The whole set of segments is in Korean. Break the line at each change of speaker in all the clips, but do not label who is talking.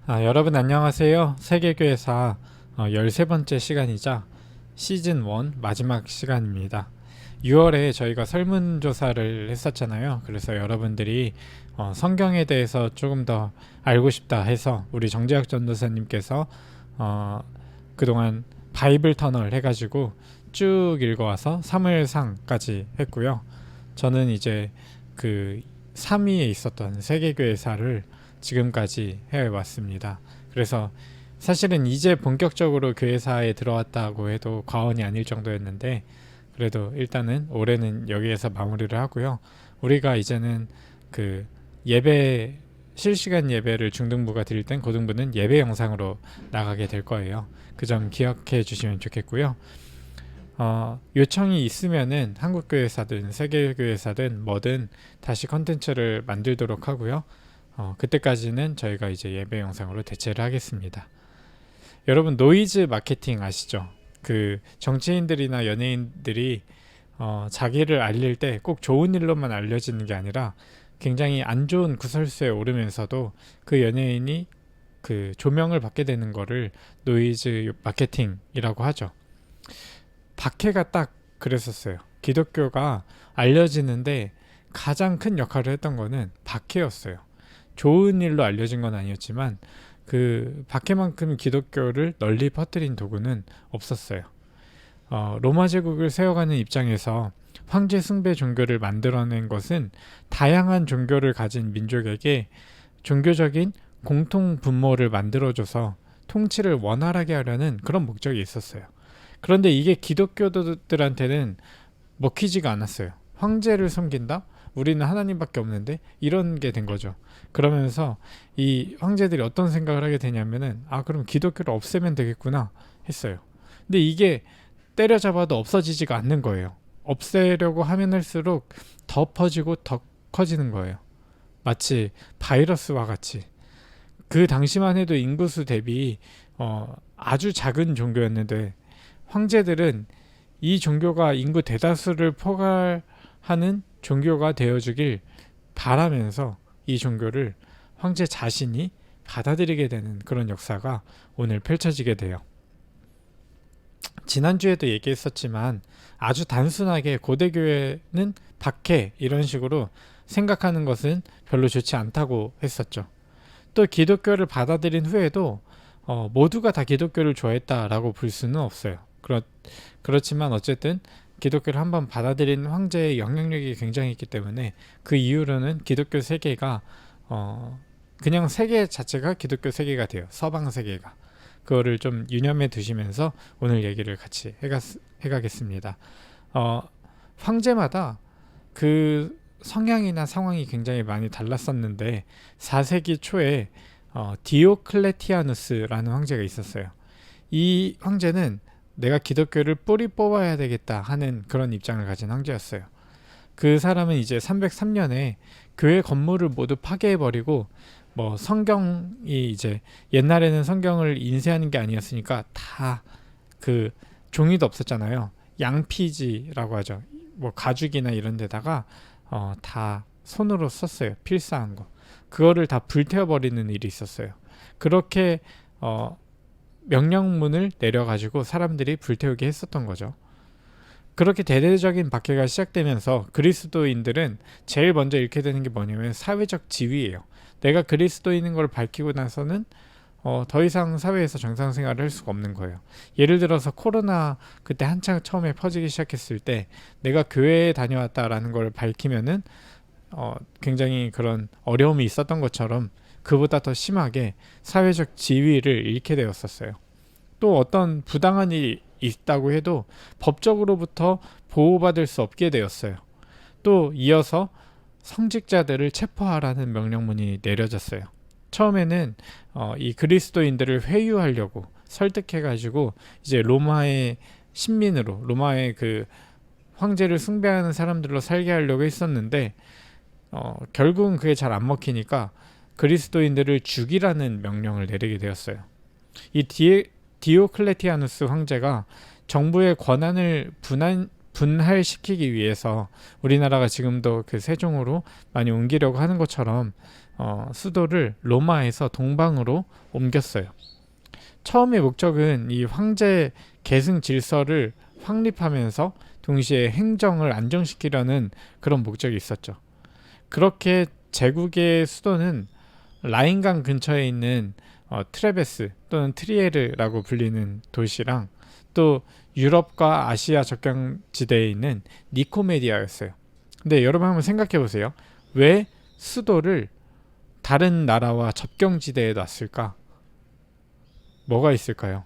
여러분 안녕하세요. 세계교회사 13번째 시간이자 시즌1 마지막 시간입니다. 6월에 저희가 설문조사를 했었잖아요. 그래서 여러분들이 성경에 대해서 조금 더 알고 싶다 해서 우리 정재학 전도사님께서 그동안 바이블 터널 해가지고 쭉 읽어와서 사무엘상까지 했고요. 저는 이제 그 3위에 있었던 세계교회사를 지금까지 해왔습니다. 그래서 사실은 이제 본격적으로 교회사에 들어왔다고 해도 과언이 아닐 정도였는데, 그래도 일단은 올해는 여기에서 마무리를 하고요. 우리가 이제는 그 예배, 실시간 예배를 중등부가 드릴 땐 고등부는 예배 영상으로 나가게 될 거예요. 그 점 기억해 주시면 좋겠고요. 요청이 있으면은 한국교회사든 세계교회사든 뭐든 다시 컨텐츠를 만들도록 하고요. 그때까지는 저희가 이제 예배 영상으로 대체를 하겠습니다. 여러분, 노이즈 마케팅 아시죠? 그 정치인들이나 연예인들이 자기를 알릴 때 꼭 좋은 일로만 알려지는 게 아니라 굉장히 안 좋은 구설수에 오르면서도 그 연예인이 그 조명을 받게 되는 거를 노이즈 마케팅이라고 하죠. 박해가 딱 그랬었어요. 기독교가 알려지는데 가장 큰 역할을 했던 거는 박해였어요. 좋은 일로 알려진 건 아니었지만 그 박해만큼 기독교를 널리 퍼뜨린 도구는 없었어요. 로마 제국을 세워가는 입장에서 황제 숭배 종교를 만들어낸 것은 다양한 종교를 가진 민족에게 종교적인 공통 분모를 만들어줘서 통치를 원활하게 하려는 그런 목적이 있었어요. 그런데 이게 기독교들한테는 먹히지가 않았어요. 황제를 섬긴다? 우리는 하나님밖에 없는데? 이런 게 된 거죠. 그러면서 이 황제들이 어떤 생각을 하게 되냐면은 그럼 기독교를 없애면 되겠구나 했어요. 근데 이게 때려잡아도 없어지지가 않는 거예요. 없애려고 하면 할수록 더 퍼지고 더 커지는 거예요. 마치 바이러스와 같이. 그 당시만 해도 인구수 대비 아주 작은 종교였는데 황제들은 이 종교가 인구 대다수를 포괄하는 종교가 되어주길 바라면서 이 종교를 황제 자신이 받아들이게 되는 그런 역사가 오늘 펼쳐지게 돼요. 지난주에도 얘기했었지만 아주 단순하게 고대교회는 박해 이런 식으로 생각하는 것은 별로 좋지 않다고 했었죠. 또 기독교를 받아들인 후에도 모두가 다 기독교를 좋아했다라고 볼 수는 없어요. 그렇지만 어쨌든 기독교를 한번 받아들인 황제의 영향력이 굉장히 있기 때문에 그 이후로는 기독교 세계가 그냥 세계 자체가 기독교 세계가 돼요. 서방 세계가. 그거를 좀 유념해 두시면서 오늘 얘기를 같이 해가겠습니다. 황제마다 그 성향이나 상황이 굉장히 많이 달랐었는데 4세기 초에 디오클레티아누스라는 황제가 있었어요. 이 황제는 내가 기독교를 뿌리 뽑아야 되겠다 하는 그런 입장을 가진 황제였어요. 그 사람은 이제 303년에 교회 건물을 모두 파괴해버리고 성경이 이제 옛날에는 성경을 인쇄하는 게 아니었으니까 다 그 종이도 없었잖아요. 양피지라고 하죠. 가죽이나 이런 데다가 다 손으로 썼어요. 필사한 거. 그거를 다 불태워버리는 일이 있었어요. 그렇게 명령문을 내려가지고 사람들이 불태우게 했었던 거죠. 그렇게 대대적인 박해가 시작되면서 그리스도인들은 제일 먼저 잃게 되는 게 뭐냐면 사회적 지위예요. 내가 그리스도인인 걸 밝히고 나서는 더 이상 사회에서 정상 생활을 할 수가 없는 거예요. 예를 들어서 코로나 그때 한창 처음에 퍼지기 시작했을 때 내가 교회에 다녀왔다라는 걸 밝히면은 굉장히 그런 어려움이 있었던 것처럼 그보다 더 심하게 사회적 지위를 잃게 되었었어요. 또 어떤 부당한 일이 있다고 해도 법적으로부터 보호받을 수 없게 되었어요. 또 이어서 성직자들을 체포하라는 명령문이 내려졌어요. 처음에는 이 그리스도인들을 회유하려고 설득해가지고 이제 로마의 신민으로, 로마의 그 황제를 숭배하는 사람들로 살게 하려고 했었는데 결국은 그게 잘 안 먹히니까 그리스도인들을 죽이라는 명령을 내리게 되었어요. 이 디오클레티아누스 황제가 정부의 권한을 분할시키기 위해서 우리나라가 지금도 그 세종으로 많이 옮기려고 하는 것처럼 수도를 로마에서 동방으로 옮겼어요. 처음의 목적은 이 황제 계승 질서를 확립하면서 동시에 행정을 안정시키려는 그런 목적이 있었죠. 그렇게 제국의 수도는 라인강 근처에 있는 트레베스 또는 트리에르라고 불리는 도시랑 또 유럽과 아시아 접경지대에 있는 니코메디아였어요. 근데 여러분 한번 생각해 보세요. 왜 수도를 다른 나라와 접경지대에 놨을까? 뭐가 있을까요?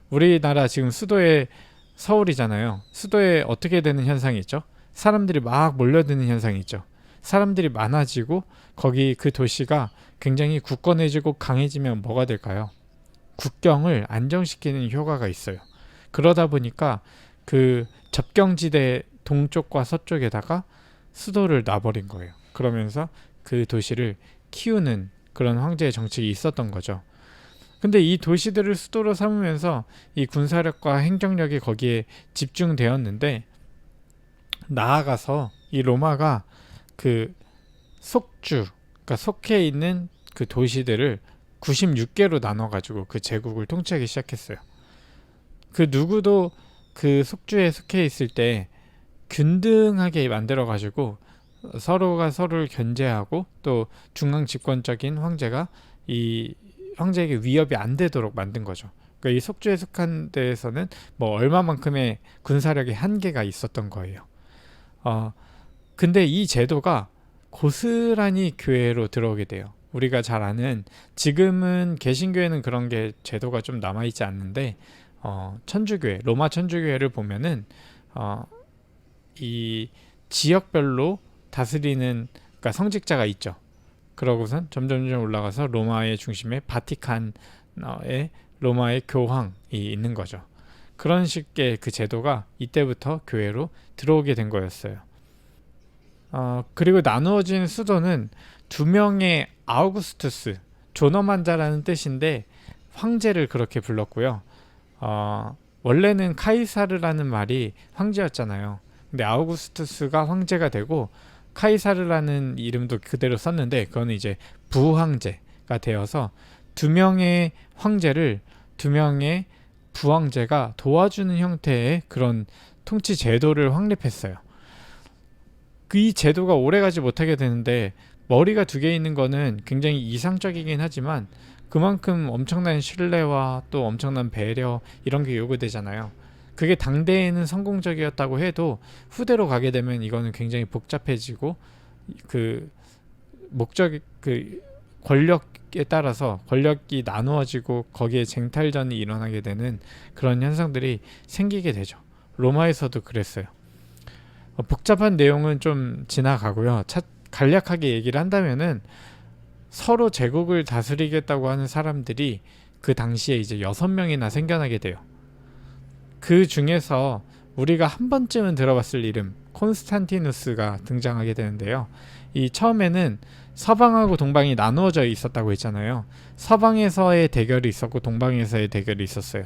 우리나라 지금 수도에 서울이잖아요. 수도에 어떻게 되는 현상이 있죠? 사람들이 막 몰려드는 현상이 있죠. 사람들이 많아지고 거기 그 도시가 굉장히 굳건해지고 강해지면 뭐가 될까요? 국경을 안정시키는 효과가 있어요. 그러다 보니까 그 접경지대 동쪽과 서쪽에다가 수도를 놔버린 거예요. 그러면서 그 도시를 키우는 그런 황제의 정책이 있었던 거죠. 근데 이 도시들을 수도로 삼으면서 이 군사력과 행정력이 거기에 집중되었는데, 나아가서 이 로마가 그 그러니까 속해 있는 그 도시들을 96개로 나눠가지고 그 제국을 통치하기 시작했어요. 그 누구도 그 속주에 속해 있을 때 균등하게 만들어가지고 서로가 서로를 견제하고 또 중앙 집권적인 황제가 이 황제에게 위협이 안 되도록 만든 거죠. 그러니까 이 속주에 속한 데에서는 뭐 얼마만큼의 군사력의 한계가 있었던 거예요. 근데 이 제도가 고스란히 교회로 들어오게 돼요. 우리가 잘 아는, 지금은 개신교회는 그런 게 제도가 좀 남아있지 않는데 천주교회, 로마 천주교회를 보면은 이 지역별로 다스리는, 그러니까 성직자가 있죠. 그러고선 점점 올라가서 로마의 중심에 바티칸에 로마의 교황이 있는 거죠. 그런 식의 그 제도가 이때부터 교회로 들어오게 된 거였어요. 그리고 나누어진 수도는 두 명의 아우구스투스, 존엄한 자라는 뜻인데 황제를 그렇게 불렀고요. 원래는 카이사르라는 말이 황제였잖아요. 근데 아우구스투스가 황제가 되고 카이사르라는 이름도 그대로 썼는데 그거는 이제 부황제가 되어서 두 명의 황제를 두 명의 부황제가 도와주는 형태의 그런 통치 제도를 확립했어요. 이 제도가 오래가지 못하게 되는데, 머리가 두 개 있는 거는 굉장히 이상적이긴 하지만 그만큼 엄청난 신뢰와 또 엄청난 배려, 이런 게 요구되잖아요. 그게 당대에는 성공적이었다고 해도 후대로 가게 되면 이거는 굉장히 복잡해지고 그 권력에 따라서 권력이 나누어지고 거기에 쟁탈전이 일어나게 되는 그런 현상들이 생기게 되죠. 로마에서도 그랬어요. 복잡한 내용은 좀 지나가고요. 간략하게 얘기를 한다면은 서로 제국을 다스리겠다고 하는 사람들이 그 당시에 이제 6명이나 생겨나게 돼요. 그 중에서 우리가 한 번쯤은 들어봤을 이름, 콘스탄티누스가 등장하게 되는데요. 이 처음에는 서방하고 동방이 나누어져 있었다고 했잖아요. 서방에서의 대결이 있었고 동방에서의 대결이 있었어요.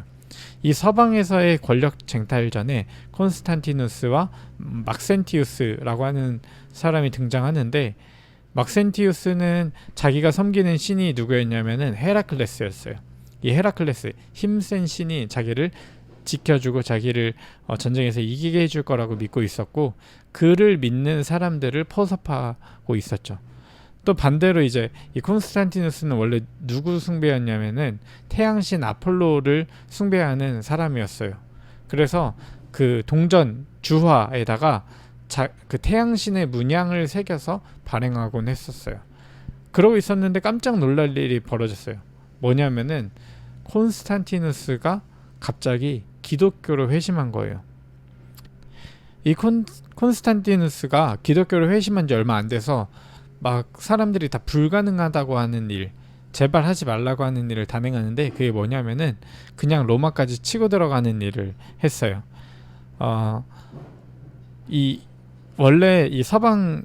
이 서방에서의 권력 쟁탈전에 콘스탄티누스와 막센티우스라고 하는 사람이 등장하는데, 막센티우스는 자기가 섬기는 신이 누구였냐면은 헤라클레스였어요. 이 헤라클레스, 힘센 신이 자기를 지켜주고 자기를 전쟁에서 이기게 해줄 거라고 믿고 있었고, 그를 믿는 사람들을 포섭하고 있었죠. 또 반대로 이제 이 콘스탄티누스는 원래 누구 숭배였냐면은 태양신 아폴로를 숭배하는 사람이었어요. 그래서 그 동전 주화에다가 그 태양신의 문양을 새겨서 발행하곤 했었어요. 그러고 있었는데 깜짝 놀랄 일이 벌어졌어요. 뭐냐면은 콘스탄티누스가 갑자기 기독교로 회심한 거예요. 이 콘스탄티누스가 기독교로 회심한 지 얼마 안 돼서 막 사람들이 다 불가능하다고 하는 일, 제발 하지 말라고 하는 일을 단행하는데, 그게 뭐냐면은 그냥 로마까지 치고 들어가는 일을 했어요. 원래 이 서방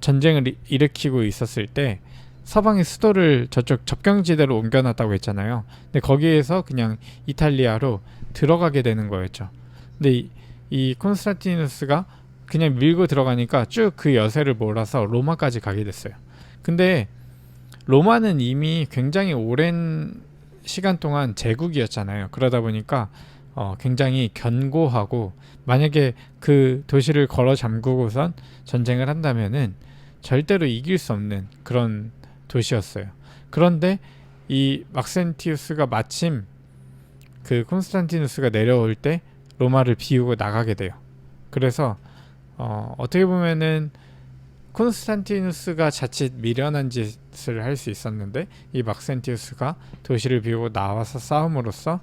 전쟁을 일으키고 있었을 때 서방의 수도를 저쪽 접경지대로 옮겨놨다고 했잖아요. 근데 거기에서 그냥 이탈리아로 들어가게 되는 거였죠. 근데 이 콘스탄티누스가 그냥 밀고 들어가니까 쭉 그 여세를 몰아서 로마까지 가게 됐어요. 근데 로마는 이미 굉장히 오랜 시간 동안 제국이었잖아요. 그러다 보니까 굉장히 견고하고, 만약에 그 도시를 걸어 잠그고선 전쟁을 한다면은 절대로 이길 수 없는 그런 도시였어요. 그런데 이 막센티우스가 마침 그 콘스탄티누스가 내려올 때 로마를 비우고 나가게 돼요. 그래서 어떻게 보면은 콘스탄티누스가 자칫 미련한 짓을 할 수 있었는데, 이 막센티우스가 도시를 비우고 나와서 싸움으로써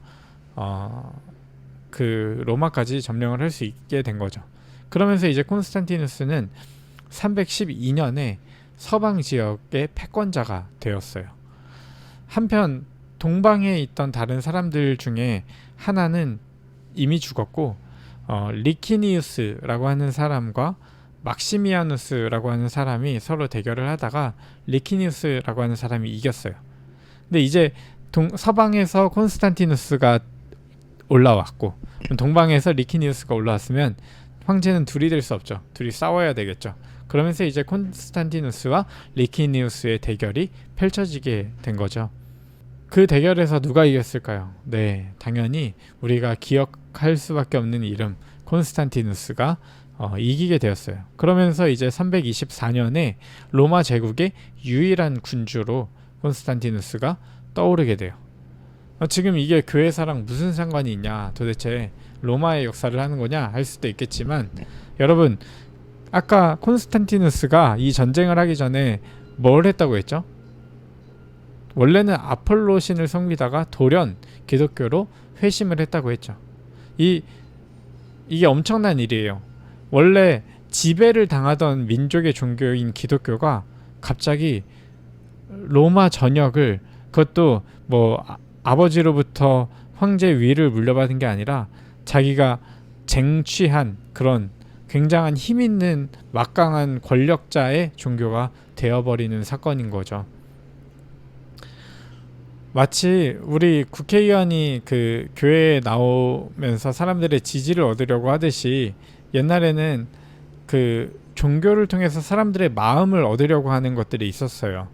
그 로마까지 점령을 할 수 있게 된 거죠. 그러면서 이제 콘스탄티누스는 312년에 서방 지역의 패권자가 되었어요. 한편 동방에 있던 다른 사람들 중에 하나는 이미 죽었고, 리키니우스라고 하는 사람과 막시미아누스라고 하는 사람이 서로 대결을 하다가 리키니우스라고 하는 사람이 이겼어요. 근데 이제 서방에서 콘스탄티누스가 올라왔고, 동방에서 리키니우스가 올라왔으면 황제는 둘이 될 수 없죠. 둘이 싸워야 되겠죠. 그러면서 이제 콘스탄티누스와 리키니우스의 대결이 펼쳐지게 된 거죠. 그 대결에서 누가 이겼을까요? 네, 당연히 우리가 기억할 수밖에 없는 이름, 콘스탄티누스가 이기게 되었어요. 그러면서 이제 324년에 로마 제국의 유일한 군주로 콘스탄티누스가 떠오르게 돼요. 지금 이게 교회사랑 무슨 상관이 있냐, 도대체 로마의 역사를 하는 거냐 할 수도 있겠지만, 여러분, 아까 콘스탄티누스가 이 전쟁을 하기 전에 뭘 했다고 했죠? 원래는 아폴로 신을 섬기다가 돌연 기독교로 회심을 했다고 했죠. 이게 엄청난 일이에요. 원래 지배를 당하던 민족의 종교인 기독교가 갑자기 로마 전역을, 그것도 뭐 아버지로부터 황제 위를 물려받은 게 아니라 자기가 쟁취한 그런 굉장한 힘 있는 막강한 권력자의 종교가 되어버리는 사건인 거죠. 마치 우리 국회의원이 그 교회에 나오면서 사람들의 지지를 얻으려고 하듯이, 옛날에는 그 종교를 통해서 사람들의 마음을 얻으려고 하는 것들이 있었어요.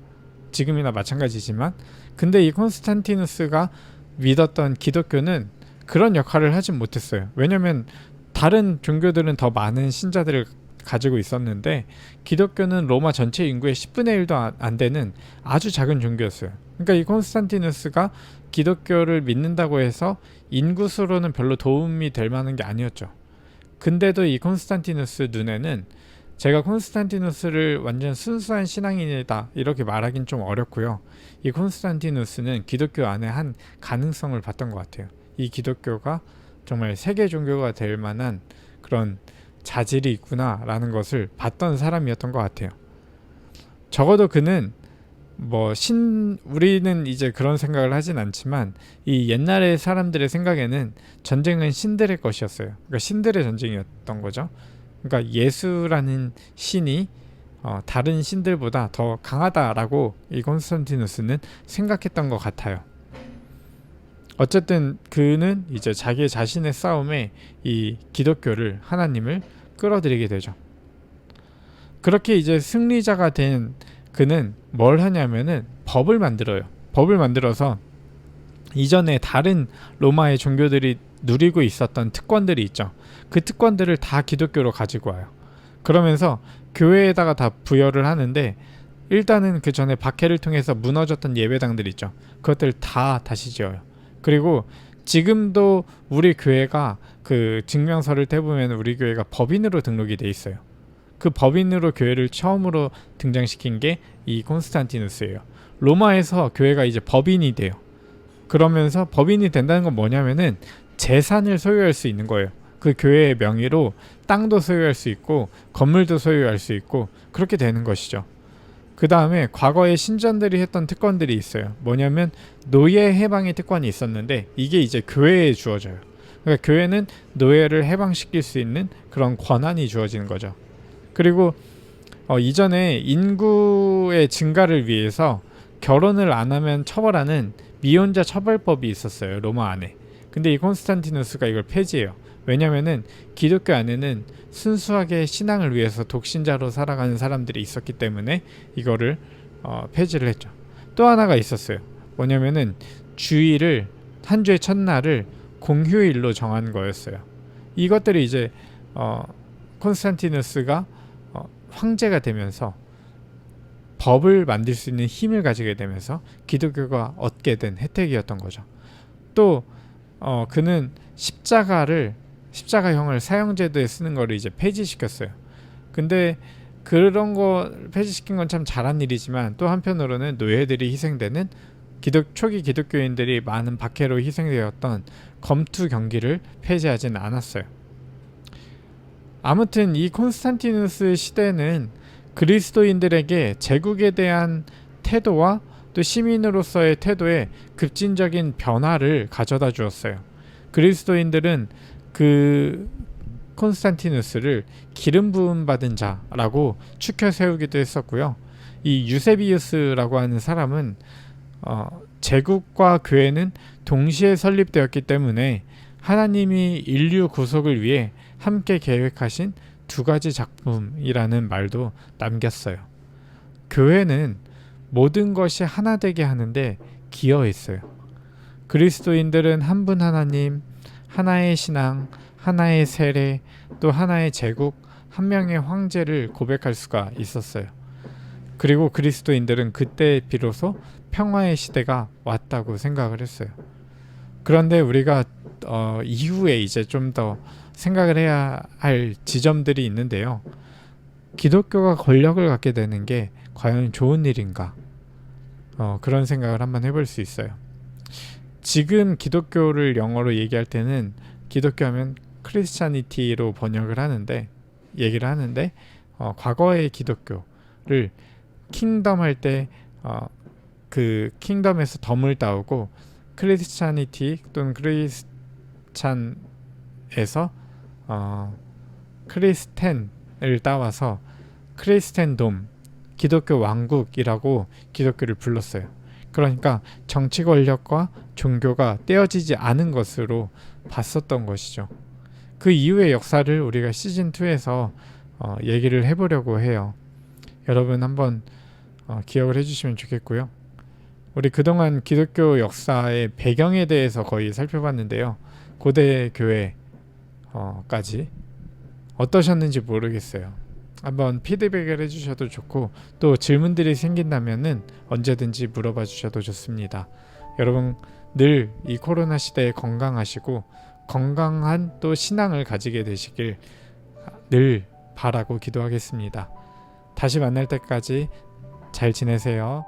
지금이나 마찬가지지만, 근데 이 콘스탄티누스가 믿었던 기독교는 그런 역할을 하진 못했어요. 왜냐면 다른 종교들은 더 많은 신자들을 가지고 있었는데, 기독교는 로마 전체 인구의 10분의 1도 안 되는 아주 작은 종교였어요. 그러니까 이 콘스탄티누스가 기독교를 믿는다고 해서 인구수로는 별로 도움이 될 만한 게 아니었죠. 근데도 이 콘스탄티누스 눈에는, 제가 콘스탄티누스를 완전 순수한 신앙인이다 이렇게 말하긴 좀 어렵고요. 이 콘스탄티누스는 기독교 안에 한 가능성을 봤던 것 같아요. 이 기독교가 정말 세계 종교가 될 만한 그런 자질이 있구나라는 것을 봤던 사람이었던 것 같아요. 적어도 그는 우리는 이제 그런 생각을 하진 않지만, 이 옛날의 사람들의 생각에는 전쟁은 신들의 것이었어요. 그러니까 신들의 전쟁이었던 거죠. 그러니까 예수라는 신이 다른 신들보다 더 강하다라고 이 콘스탄티누스는 생각했던 것 같아요. 어쨌든 그는 이제 자기 자신의 싸움에 이 기독교를, 하나님을 끌어들이게 되죠. 그렇게 이제 승리자가 된 그는 뭘 하냐면은 법을 만들어요. 법을 만들어서 이전에 다른 로마의 종교들이 누리고 있었던 특권들이 있죠. 그 특권들을 다 기독교로 가지고 와요. 그러면서 교회에다가 다 부여를 하는데, 일단은 그 전에 박해를 통해서 무너졌던 예배당들 있죠. 그것들 다 다시 지어요. 그리고 지금도 우리 교회가 그 증명서를 떼보면 우리 교회가 법인으로 등록이 돼 있어요. 그 법인으로 교회를 처음으로 등장시킨 게 이 콘스탄티누스예요. 로마에서 교회가 이제 법인이 돼요. 그러면서 법인이 된다는 건 뭐냐면은 재산을 소유할 수 있는 거예요. 그 교회의 명의로 땅도 소유할 수 있고 건물도 소유할 수 있고 그렇게 되는 것이죠. 그 다음에 과거에 신전들이 했던 특권들이 있어요. 뭐냐면 노예 해방의 특권이 있었는데, 이게 이제 교회에 주어져요. 그러니까 교회는 노예를 해방시킬 수 있는 그런 권한이 주어지는 거죠. 그리고 이전에 인구의 증가를 위해서 결혼을 안 하면 처벌하는 미혼자 처벌법이 있었어요, 로마 안에. 근데 이 콘스탄티누스가 이걸 폐지해요. 왜냐면은 기독교 안에는 순수하게 신앙을 위해서 독신자로 살아가는 사람들이 있었기 때문에 이거를 폐지를 했죠. 또 하나가 있었어요. 뭐냐면은 주일을, 한 주의 첫날을 공휴일로 정한 거였어요. 이것들이 이제 콘스탄티누스가 황제가 되면서 법을 만들 수 있는 힘을 가지게 되면서 기독교가 얻게 된 혜택이었던 거죠. 또 그는 십자가형을 사형제도에 쓰는 거를 이제 폐지시켰어요. 근데 그런 거 폐지시킨 건 참 잘한 일이지만, 또 한편으로는 노예들이 희생되는, 초기 기독교인들이 많은 박해로 희생되었던 검투 경기를 폐지하지는 않았어요. 아무튼 이 콘스탄티누스 시대는 그리스도인들에게 제국에 대한 태도와 또 시민으로서의 태도에 급진적인 변화를 가져다 주었어요. 그리스도인들은 그 콘스탄티누스를 기름 부음 받은 자라고 추켜 세우기도 했었고요. 이 유세비우스라고 하는 사람은 제국과 교회는 동시에 설립되었기 때문에 하나님이 인류 구속을 위해 함께 계획하신 두 가지 작품이라는 말도 남겼어요. 교회는 모든 것이 하나 되게 하는데 기여했어요. 그리스도인들은 한 분 하나님, 하나의 신앙, 하나의 세례, 또 하나의 제국, 한 명의 황제를 고백할 수가 있었어요. 그리고 그리스도인들은 그때 비로소 평화의 시대가 왔다고 생각을 했어요. 그런데 우리가 이후에 이제 좀 더 생각을 해야 할 지점들이 있는데요. 기독교가 권력을 갖게 되는 게 과연 좋은 일인가? 그런 생각을 한번 해볼 수 있어요. 지금 기독교를 영어로 얘기할 때는 기독교 하면 크리스찬니티로 얘기를 하는데 과거의 기독교를 킹덤 할 때 그 킹덤에서 덤을 따오고 크리스찬니티 또는 크리스찬에서 크리스텐을 따와서 크리스텐돔, 기독교 왕국이라고 기독교를 불렀어요. 그러니까 정치 권력과 종교가 떼어지지 않은 것으로 봤었던 것이죠. 그 이후의 역사를 우리가 시즌2에서 얘기를 해보려고 해요. 여러분 한번 기억을 해주시면 좋겠고요. 우리 그동안 기독교 역사의 배경에 대해서 거의 살펴봤는데요. 고대 교회까지 어떠셨는지 모르겠어요. 한번 피드백을 해주셔도 좋고, 또 질문들이 생긴다면은 언제든지 물어봐 주셔도 좋습니다. 여러분 늘 이 코로나 시대에 건강하시고 건강한 또 신앙을 가지게 되시길 늘 바라고 기도하겠습니다. 다시 만날 때까지 잘 지내세요.